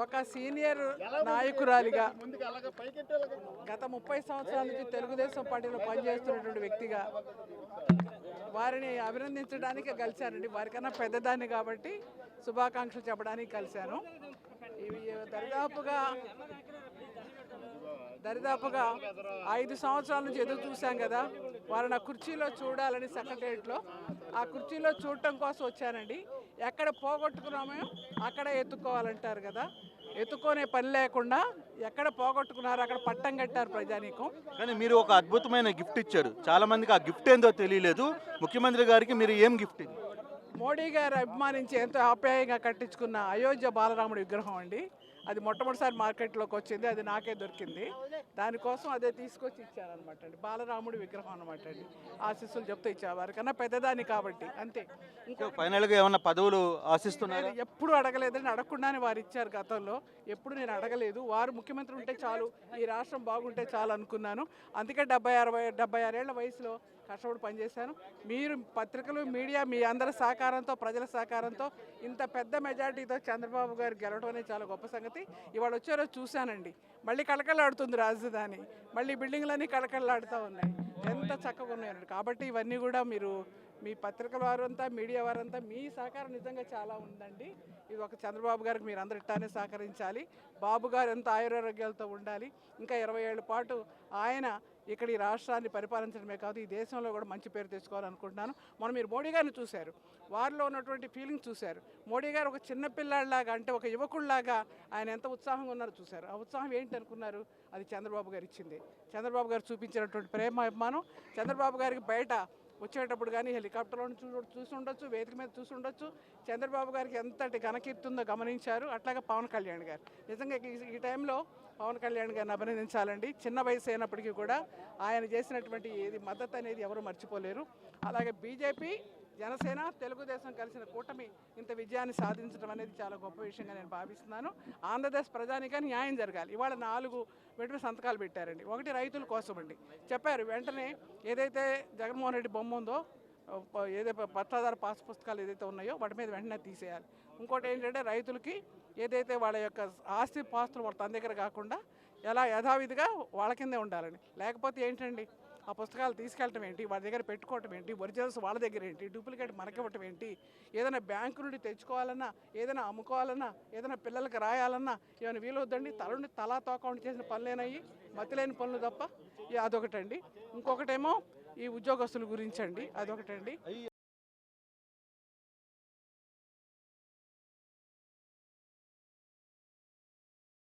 ఒక సీనియర్ నాయకురాలిగా గత 30 సంవత్సరాల నుంచి తెలుగుదేశం పార్టీలో పనిచేస్తున్నటువంటి వ్యక్తిగా వారిని అభినందించడానికి కలిశానండి. వారికన్నా పెద్దదాన్ని కాబట్టి శుభాకాంక్షలు చెప్పడానికి కలిశాను. ఇవి దరిదాపుగా 5 సంవత్సరాల నుంచి ఎదురు చూశాం కదా, వారిని ఆ కుర్చీలో చూడాలని సెక్రటరియట్లో ఆ కుర్చీలో చూడటం కోసం వచ్చానండి. ఎక్కడ పోగొట్టుకున్నామో అక్కడ ఎత్తుక్కోవాలంటారు కదా, ఎత్తుక్కునే పని లేకుండా ఎక్కడ పోగొట్టుకున్నారో అక్కడ పట్టం కట్టారు ప్రజానీకం. కానీ మీరు ఒక అద్భుతమైన గిఫ్ట్ ఇచ్చారు. చాలా మందికి ఆ గిఫ్ట్ ఏందో తెలియలేదు. ముఖ్యమంత్రి గారికి మీరు ఏం గిఫ్ట్ ఇది? మోడీ గారు అభిమానించి ఎంతో ఆప్యాయంగా కట్టించుకున్న అయోధ్య బాలరాముడి విగ్రహం అండి. అది మొట్టమొదటిసారి మార్కెట్లోకి వచ్చింది, అది నాకే దొరికింది. దానికోసం అదే తీసుకొచ్చి ఇచ్చారనమాట అండి. బాలరాముడి విగ్రహం అనమాట అండి. ఆశీస్సులు చెప్తూ ఇచ్చారు, వారికన్నా పెద్దదాన్ని కాబట్టి అంతే. ఫైనల్గా ఏమన్నా పదవులు ఆశిస్తున్నారు? ఎప్పుడు అడగలేదని, అడగకుండానే వారు ఇచ్చారు. గతంలో ఎప్పుడు నేను అడగలేదు. వారు ముఖ్యమంత్రి ఉంటే చాలు, ఈ రాష్ట్రం బాగుంటే చాలు అనుకున్నాను. అందుకే 76 ఏళ్ల వయసులో కష్టపడి పనిచేశాను. మీరు పత్రికలు, మీడియా మీ అందరి సహకారంతో, ప్రజల సహకారంతో ఇంత పెద్ద మెజార్టీతో చంద్రబాబు గారు గెలవడం అనేది చాలా గొప్ప సంగతి. ఇవాళ వచ్చే రోజు చూశానండి, మళ్ళీ కళకళలాడుతుంది రాజధాని, మళ్ళీ బిల్డింగ్లన్నీ కళకళలాడుతూ ఉన్నాయి, ఎంత చక్కగా ఉన్నాయండి. కాబట్టి ఇవన్నీ కూడా మీరు మీ పత్రికల వారంతా, మీడియా వారంతా మీ సహకారం నిజంగా చాలా ఉందండి. ఇది ఒక చంద్రబాబు గారికి మీరు అందరూ ఇట్టానే సహకరించాలి. బాబు గారు ఎంత ఆయురారోగ్యాలతో ఉండాలి. ఇంకా 20 ఏళ్ల పాటు ఆయన ఇక్కడ ఈ రాష్ట్రాన్ని పరిపాలించడమే కాదు, ఈ దేశంలో కూడా మంచి పేరు తెచ్చుకోవాలనుకుంటున్నాను. మనం మీరు మోడీ గారిని చూశారు, వారిలో ఉన్నటువంటి ఫీలింగ్ చూశారు. మోడీ గారు ఒక చిన్న పిల్లాడిలాగా, అంటే ఒక యువకుడిలాగా ఆయన ఎంత ఉత్సాహంగా ఉన్నారో చూశారు. ఆ ఉత్సాహం ఏంటి అనుకున్నారు? అది చంద్రబాబు గారు ఇచ్చింది. చంద్రబాబు గారు చూపించినటువంటి ప్రేమ, అభిమానం. చంద్రబాబు గారికి బయట వచ్చేటప్పుడు కానీ హెలికాప్టర్లో చూసి ఉండొచ్చు, వేదిక మీద చూసి ఉండొచ్చు. చంద్రబాబు గారికి ఎంతటి ఘనకీర్తి ఉందో గమనించారు. అట్లాగే పవన్ కళ్యాణ్ గారు నిజంగా ఈ టైంలో పవన్ కళ్యాణ్ గారిని అభినందించాలండి. చిన్న వయసు అయినప్పటికీ కూడా ఆయన చేసినటువంటి ఏది మద్దతు అనేది ఎవరు మర్చిపోలేరు. అలాగే బీజేపీ, జనసేన, తెలుగుదేశం కలిసిన కూటమి ఇంత విజయాన్ని సాధించడం అనేది చాలా గొప్ప విషయంగా నేను భావిస్తున్నాను. ఆంధ్రప్రదేశ్ ప్రజానికానికి న్యాయం జరగాలి. ఇవాళ 4 వెంటనే సంతకాలు పెట్టారండి. ఒకటి రైతుల కోసం అండి, చెప్పారు వెంటనే. ఏదైతే జగన్మోహన్ రెడ్డి బొమ్మ ఉందో, ఏదైతే పట్టాదారు పాస్ పుస్తకాలు ఏదైతే ఉన్నాయో వాటి మీద వెంటనే తీసేయాలి. ఇంకోటి ఏంటంటే రైతులకి ఏదైతే వాళ్ళ యొక్క ఆస్తి పాస్తులు వాళ్ళ తన దగ్గర కాకుండా ఎలా యథావిధిగా వాళ్ళ కిందే ఉండాలని. లేకపోతే ఏంటండి, ఆ పుస్తకాలు తీసుకెళ్ళటం ఏంటి, వాళ్ళ దగ్గర పెట్టుకోవటం ఏంటి, ఒరిజినల్స్ వాళ్ళ దగ్గర ఏంటి, డూప్లికేట్ మనకివ్వటం ఏంటి, ఏదైనా బ్యాంకు నుండి తెచ్చుకోవాలన్నా, ఏదైనా అమ్ముకోవాలన్నా, ఏదైనా పిల్లలకి రాయాలన్నా ఏమైనా వీలవుద్దండి. తలుండి తలా తోకౌండి చేసిన పనులేనయ్యి, మతిలేని పనులు తప్ప. అదొకటండి. ఇంకొకటేమో ఈ ఉద్యోగస్తుల గురించి అండి, అదొకటండి.